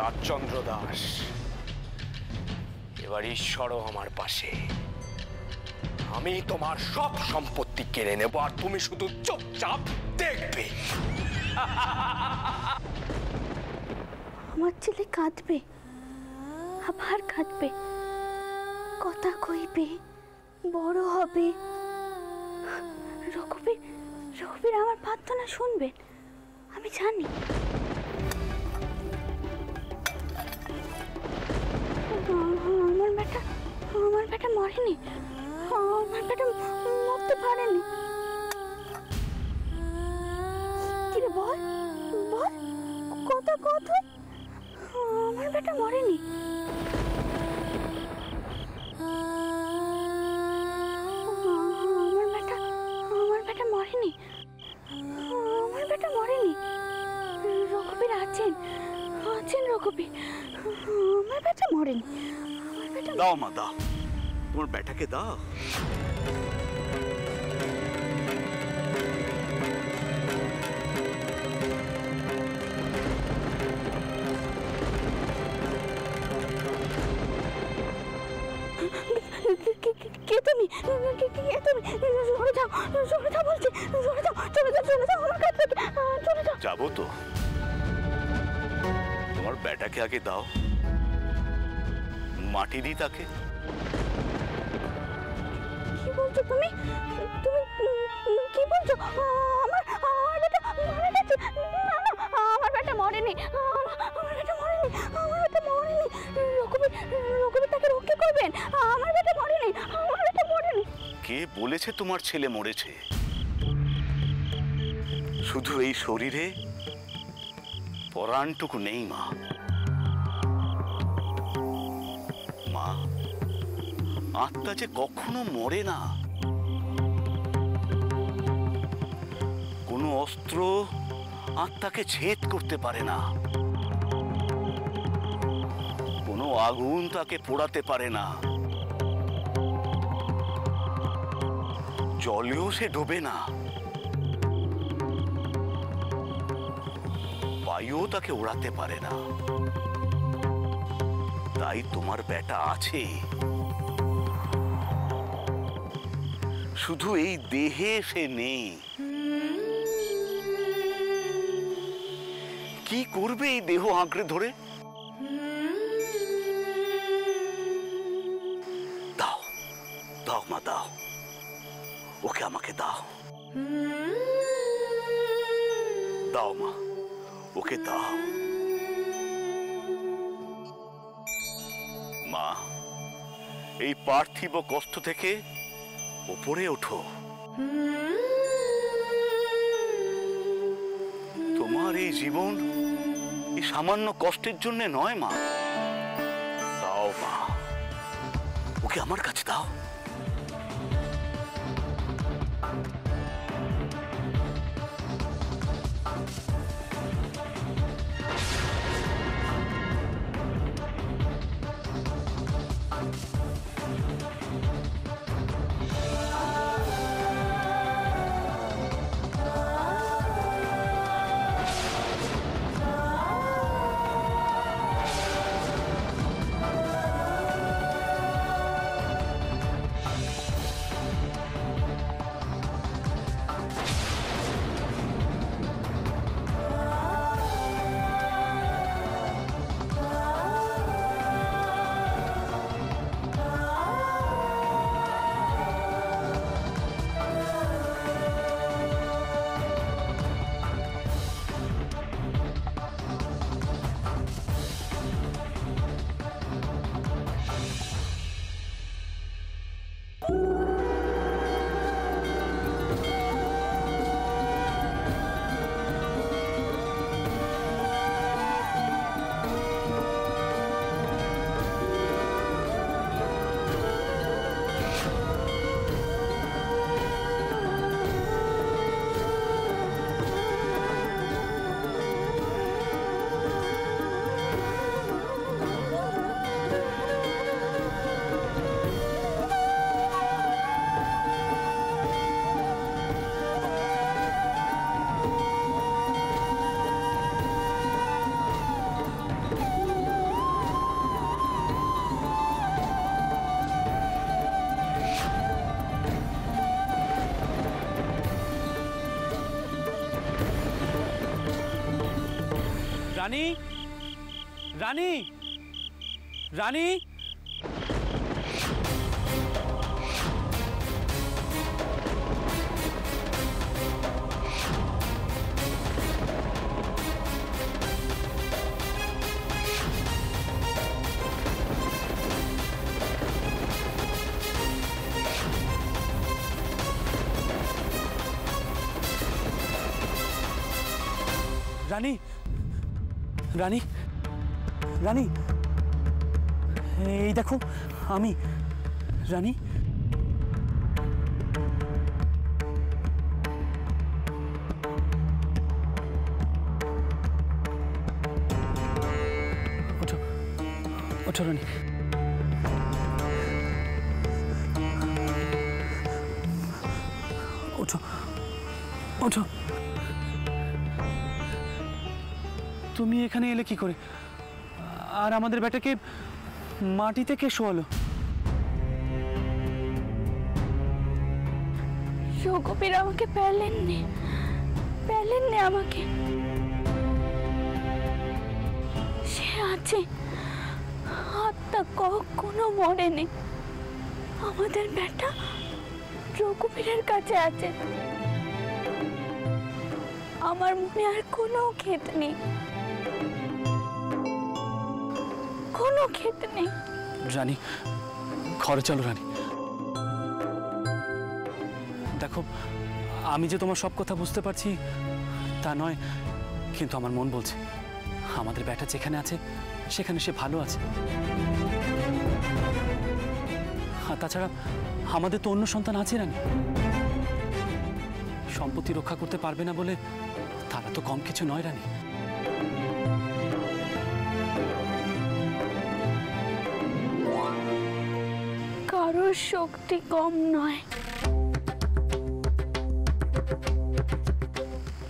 রাজচন্দ্র দাস, এবার ঈশ্বরও আমার পাশে। আমি তোমার সব সম্পত্তি কেড়ে নেব, আর তুমি শুধু চুপচাপ দেখবে। আমার ছেলে কাঁদবে, আবার কাঁদবে, কথা কইবে, বড় হবে। রঘুবীর আমার প্রার্থনা শুনবেন, আমি জানি। আমার বেটা মরেনি, আমার বেটা মরতে পারেনি। কিরে বল বল, কথা কথা, আমার বেটা মরেনি। আমার বেটা মরেনি, আমার বেটা মরেনি। রঘুবীর আছেন রঘুবীর, আমার বেটা মরেনি। দাও মা দাও, তোমার বেটাকে দাও। কে তুমি? সরে যাও বলছি, চলে যাও আমার কাছ থেকে, চলে যাও। যাবো তো, তোমার বেটাকে আগে দাও, মাটি দিই তাকে। কি বলছো তুমি? কি বলছো? আমার বেটা মারা গেছে? না আমার বেটা মরেনি, আমার বেটা মরেনি। রঘুবীর তাকে রক্ষা করবেন, আমার বেটা মরেনি। কে বলেছে তোমার ছেলে মরেছে? শুধু এই শরীরে পরাণটুকু নেই মা। মা, আত্মা যে কখনো মরে না। কোনো অস্ত্র আত্মাকে ছেদ করতে পারে না, কোনো আগুন তাকে পোড়াতে পারে না, জলেও সে ডোবে না, বায়ুও তাকে ওড়াতে পারে না। তাই তোমার বেটা আছে, শুধু এই দেহে সে নেই। কি করবে এই দেহ আঁকড়ে ধরে? দাও দাও মা দাও, ওকে আমাকে দাও। দাও মা, ওকে দাও। মা, এই পার্থিব কষ্ট থেকে উপরে ওঠো। তোমার এই জীবন এই সামান্য কষ্টের জন্য নয় মা। দাও মা, ওকে আমার কাছে দাও। রানী, রানী, রানী, রানী, রানী, রানী, এই দেখো আমি। রানী, ওঠো, ওঠো রানী। ওঠো, ওঠো। তুমি এখানে এলে কি করে? আর আমাদের বেটাকে মাটিতে কে শোয়ালো? রঘুবীর আমাকে পেলেননি, পেলেননি আমাকে। সে আছে, আত্মা কখনো মরেনি। আমাদের বেটা রঘুবীরের কাছে আছে। আমার মনে আর কোনো ক্ষেত নেই, কোনো ক্ষেত নেই। রানী, ঘরে চলো রানী। দেখো, আমি যে তোমার সব কথা বুঝতে পারছি তা নয়, কিন্তু আমার মন বলছে আমাদের বেটা যেখানে আছে সেখানে সে ভালো আছে। আর তাছাড়া আমাদের তো অন্য সন্তান আছে রানী। সম্পত্তি রক্ষা করতে পারবে না বলে তারা তো কম কিছু নয় রানী। কারোর শক্তি কম নয়।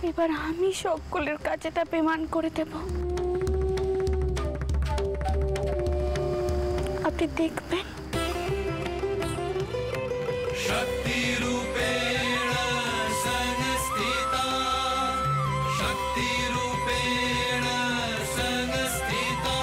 এবার আমি সকলের কাছে তা প্রমাণ করে দেব। আপনি দেখবেন। शक्ति रूपेण संस्थिता, शक्ति रूपेण संस्थिता।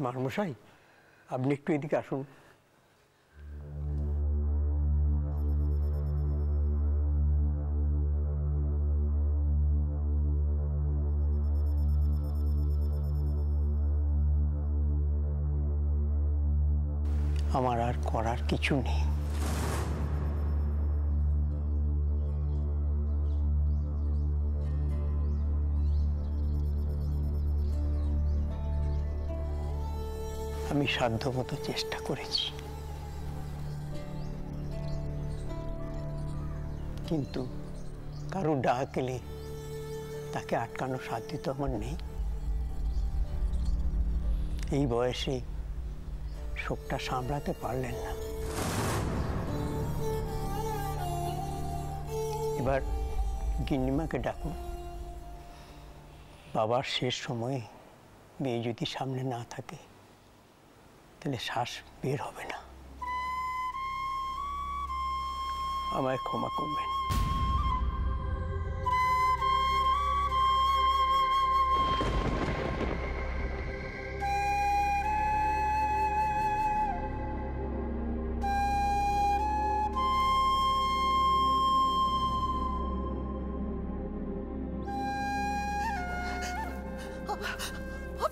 মারমশাই, আপনি একটু এদিকে আসুন। আমার আর করার কিছু নেই। আমি সাধ্যমতো চেষ্টা করেছি, কিন্তু কারো ডাক এলে তাকে আটকানোর সাধ্য তো আমার নেই। এই বয়সে শোকটা সামলাতে পারলেন না। এবার গিন্নিমাকে ডাকুন। বাবার শেষ সময়ে মেয়ে যদি সামনে না থাকে তাহলে শ্বাস বের হবে না। আমায় ক্ষমা করবেন।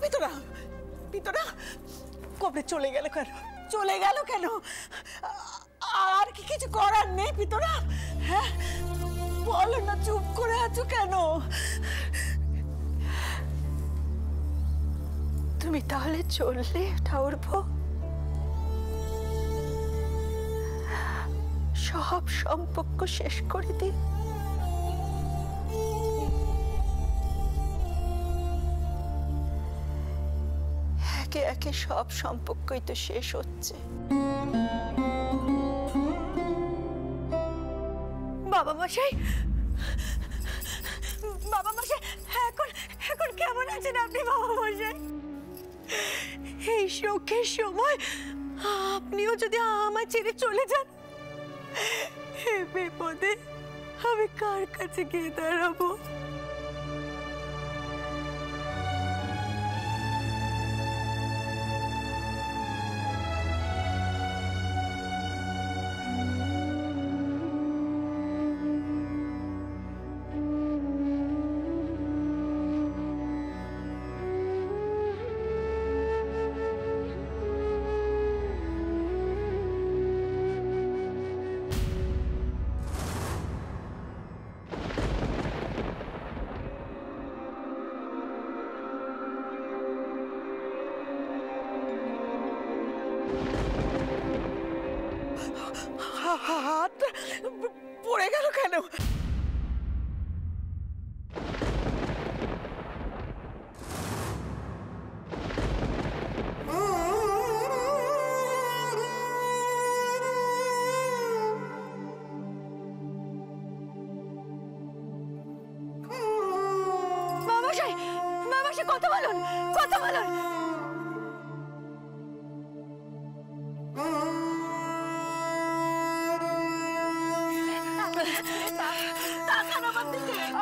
পিতরা, পিতরা কবে চলে গেল কেন? চলে গেল কেন? আর কি কিছু করার নেই পিতরা? হ্যাঁ, বলো না, চুপ করে আছো কেন? তুমি তাহলে চললে ঠাকুরপো? সব সম্পর্ক শেষ করে দিই। একে একে সব সম্পর্কই তো শেষ হচ্ছে। বাবা মশাই, বাবা মশাই, এখন এখন কেমন আছেন আপনি বাবা মশাই? এই শোকের সময় আপনিও যদি আমার ছেড়ে চলে যান, এই বিপদে আমি কার কাছে গিয়ে দাঁড়াবো? হাতটা পড়ে গেল কেন? মামাশাই, মামাশাই, কথা বলুন, কথা বলুন।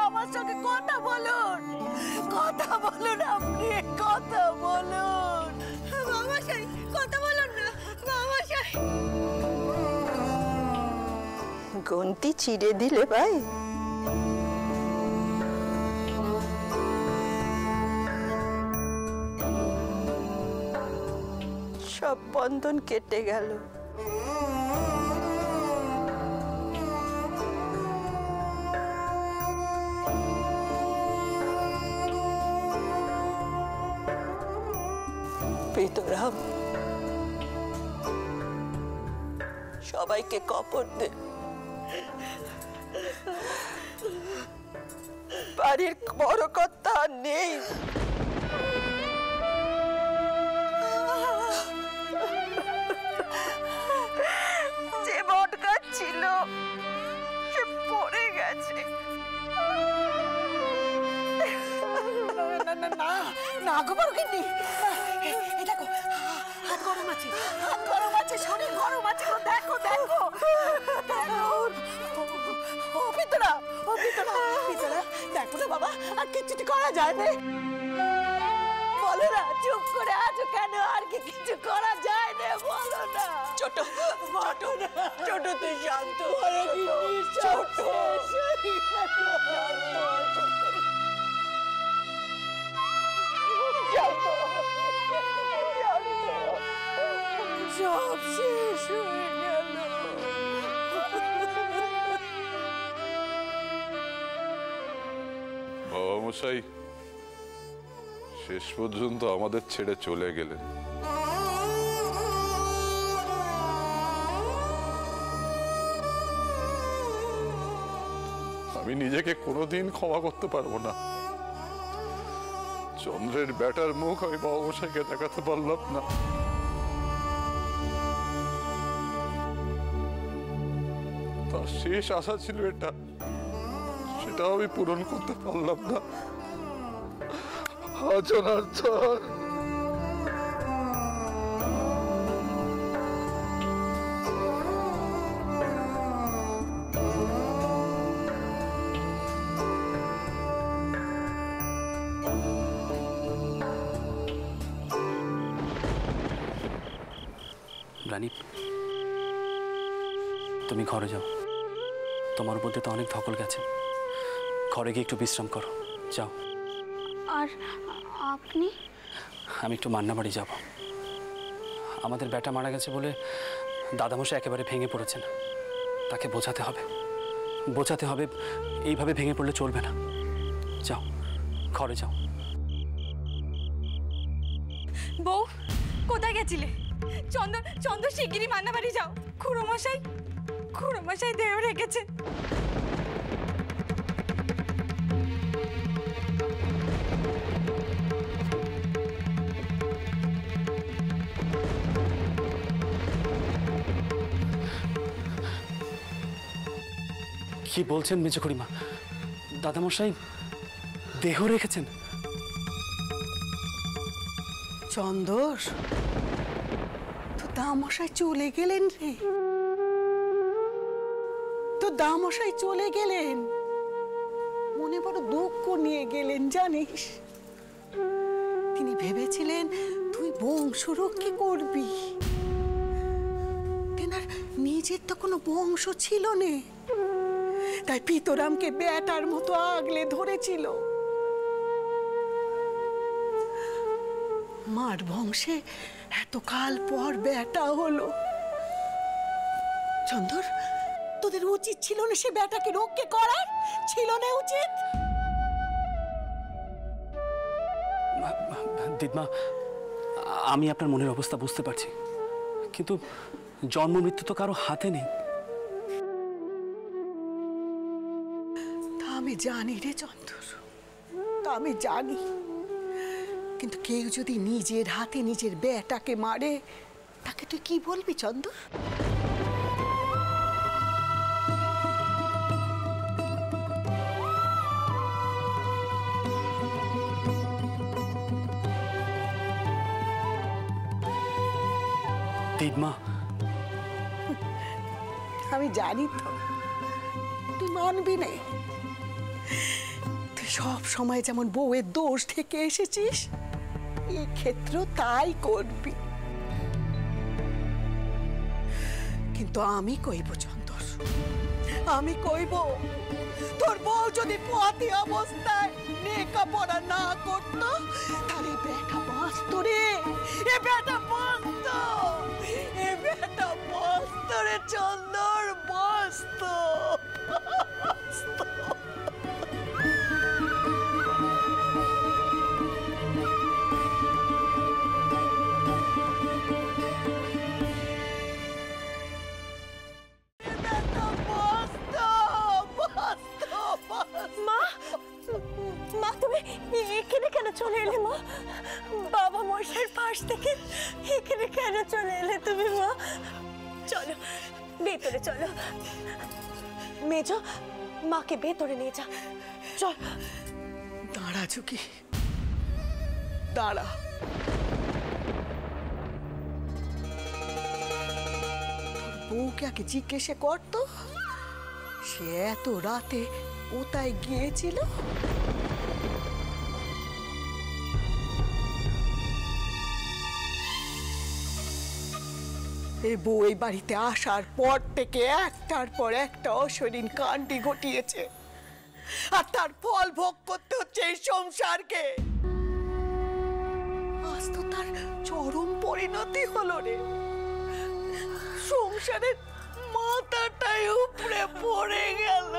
আমার সঙ্গে কথা বলুন, কথা বলুন, আপনি কথা বলুন। মামাশাই, কথা বলুন না মামাশাই। গন্তি চিড়ে দিলে ভাই। সব বন্ধন কেটে গেল। পিতরাম, সবাইকে কপর দে। বাড়ির বড় কর্তা নেই। যে বট গাছ ছিল সে পড়ে গেছে। না গো বড়গিন্নি, এই দেখো হাত গরম আছে, হাত গরম আছে, শরীর গরম আছে। দেখো দেখো দেখো। ও পিতরা, ও পিতরা, পিতরা দেখো না বাবা, আর কিছুটি করা যায় না? বলো না, চুপ করে আছো কেন? আর কি কিছু করা যায় না? বলো না। ছোট ছোট ছোট, তুই শান্ত। ছোট সব শেষ হয়ে গেল। বাবা মশাই শেষ পর্যন্ত আমাদের ছেড়ে চলে গেলেন। আমি নিজেকে কোনোদিন ক্ষমা করতে পারবো না। চন্দ্রের ব্যাটার মুখ আমি বাবা মশাইকে দেখাতে পারলাম না। তার শেষ আশা ছিল এটা, সেটাও আমি পূরণ করতে পারলাম না। জনার্দন, রানী, তুমি ঘরে যাও। তোমার উপর দিয়ে তো অনেক ধকল গেছে। ঘরে গিয়ে একটু বিশ্রাম করো, যাও। আর আপনি? আমি একটু মান্না বাড়ি যাব। আমাদের বেটা মারা গেছে বলে দাদামশাই একেবারে ভেঙে পড়েছেন। তাকে বোঝাতে হবে, বোঝাতে হবে। এইভাবে ভেঙে পড়লে চলবে না। যাও, ঘরে যাও। বউ, কোথায় গেছিলে? চন্দন, চন্দন শিগগিরই মান্না বাড়ি যাও। খুড়োমশাই, খুড়োমশাই দেহ রেখেছে। কি বলছেন মেজ খুড়িমা? দাদামশাই দেহ রেখেছেন? চন্দর, তো দামশাই চলে গেলেন রে, তো দামশাই চলে গেলেন, মনে বড় দুঃখ নিয়ে গেলেন জানিস। তিনি ভেবেছিলেন তুই বংশ রক্ষা করবি, তেনার নিজের তো কোনো বংশ ছিল না, তাই পিতরামকে বেটার মতো আগলে ধরেছিল। মার বংশে এতকাল পর বেটা হলো। চন্দর, তোদের উচিত ছিল না সে বেটাকে রক্ষা করার? ছিল না উচিত? দিদমা, আমি আপনার মনের অবস্থা বুঝতে পারছি, কিন্তু জন্ম মৃত্যু তো কারো হাতে নেই। তা আমি জানি রে চন্দর, তা আমি জানি, কিন্তু কেউ যদি নিজের হাতে নিজের বেটাকে মারে, তাকে তুই কি বলবি চন্দর? দিদমা, আমি জানি তো তুই মানবি না। তুই সব সময় যেমন বউয়ের দোষ থেকে এসেছিস, এই ক্ষেত্র তাই করবি। কিন্তু আমি কইব চন্দর, আমি কইব, তোর বউ যদি পথে অবস্থায় লেখাপড়া না করতো, তাহলে বেটা বাঁচত রে, এ বেটা বাঁচত, এ বেটা বাঁচত রে চন্দর, বাঁচত। মা, তুমি এখানে কেন চলে এলে মা? বাবা মশাইয়ের পাশ থেকে এখানে কেন চলে এলে তুমি মা? চলো ভেতরে চলো, মেজো মাকে ভেতরে নিয়ে যা, চল। দাঁড়া ঝুঁকি, দাঁড়া। বউকে আগে জিজ্ঞেসে করতো সে এত রাতে কোথায় গিয়েছিল। এই বউ এই বাড়িতে আসার পর থেকে একটার পর একটা অশরীর কাণ্ডই ঘটিয়েছে, আর তার ফল ভোগ করতে হচ্ছে এই সংসারকে। আজ তো তার চরম পরিণতি হলো রে, সংসারের মাথাটাই উপরে পড়ে গেল,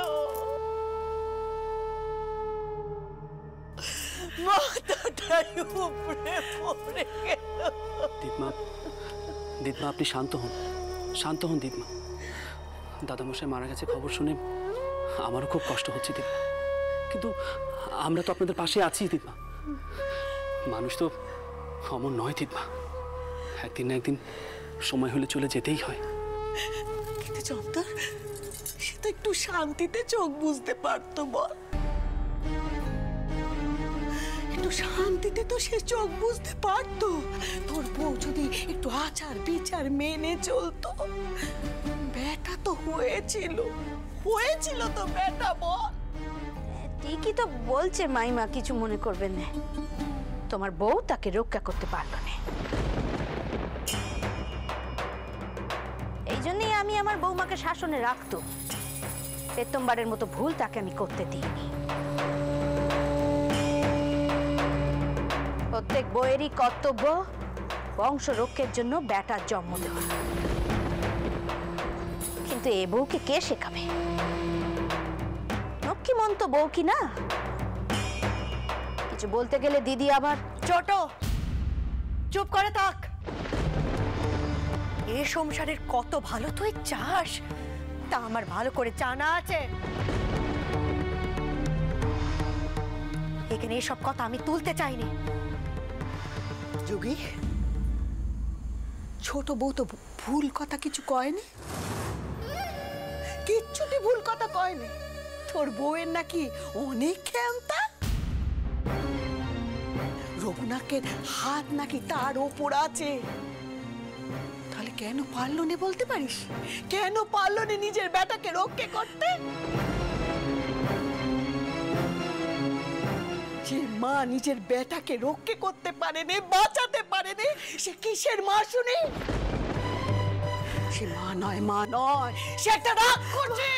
মাথাটাই উপরে পড়ে গেল। দিদমা, দিদমা আপনি শান্ত হন, শান্ত হন দিদমা। দাদামশাই মারা গেছে খবর শুনে আমারও খুব কষ্ট হচ্ছে দিদমা, কিন্তু আমরা তো আপনাদের পাশে আছি দিদমা। মানুষ তো অমর নয় দিদমা, একদিন না একদিন সময় হলে চলে যেতেই হয়। কিন্তু চন্দর, সে তো একটু শান্তিতে চোখ বুঝতে পারতো, বল, একটু শান্তিতে তো সে চোখ বুঝতে পারতো। তোর বউ যদি একটু আচার বিচার মেনে চলতো, বেটা তো হয়েছিল, হয়েছিল তো বেটা, বল। ঠিকই তো বলছে মাইমা, কিছু মনে করবেন না, তোমার বউ তাকে রক্ষা করতে পারলো না। এই জন্যই আমি আমার বৌমাকে শাসনে রাখতো, প্রথমবারের মতো ভুল তাকে আমি করতে দিইনি। প্রত্যেক বউয়েরই কর্তব্য বংশ রক্ষার জন্য বেটার জন্ম দেওয়া, কিন্তু এ বউকে কে শেখাবে? লক্ষ্মীমন্ত বউ কি না? কিছু বলতে গেলে দিদি আবার ছোট, চুপ করে থাক। এ সংসারের কত ভালো তুই চাস, তা আমার ভালো করে জানা আছে। এখানে এসব কথা আমি তুলতে চাইনি। যোগী, ছোট বউ তো ভুল কথা কিছু কয়নি, কিচ্ছুটি ভুল কথা কয়নি। তোর বউয়ের নাকি অনেক ক্ষমতা, রঘুনাথের হাত নাকি তার ওপর আছে। তাহলে কেন পারলো না বলতে পারিস? কেন পারলো না নিজের বেটাকে রক্ষে করতে? যে মা নিজের বেটাকে রক্ষে করতে পারেনি, বাঁচাতে পারেনি, সে কিসের মা শুনি? সে মা নয়, মা নয়, সে একটা রাগ করছে।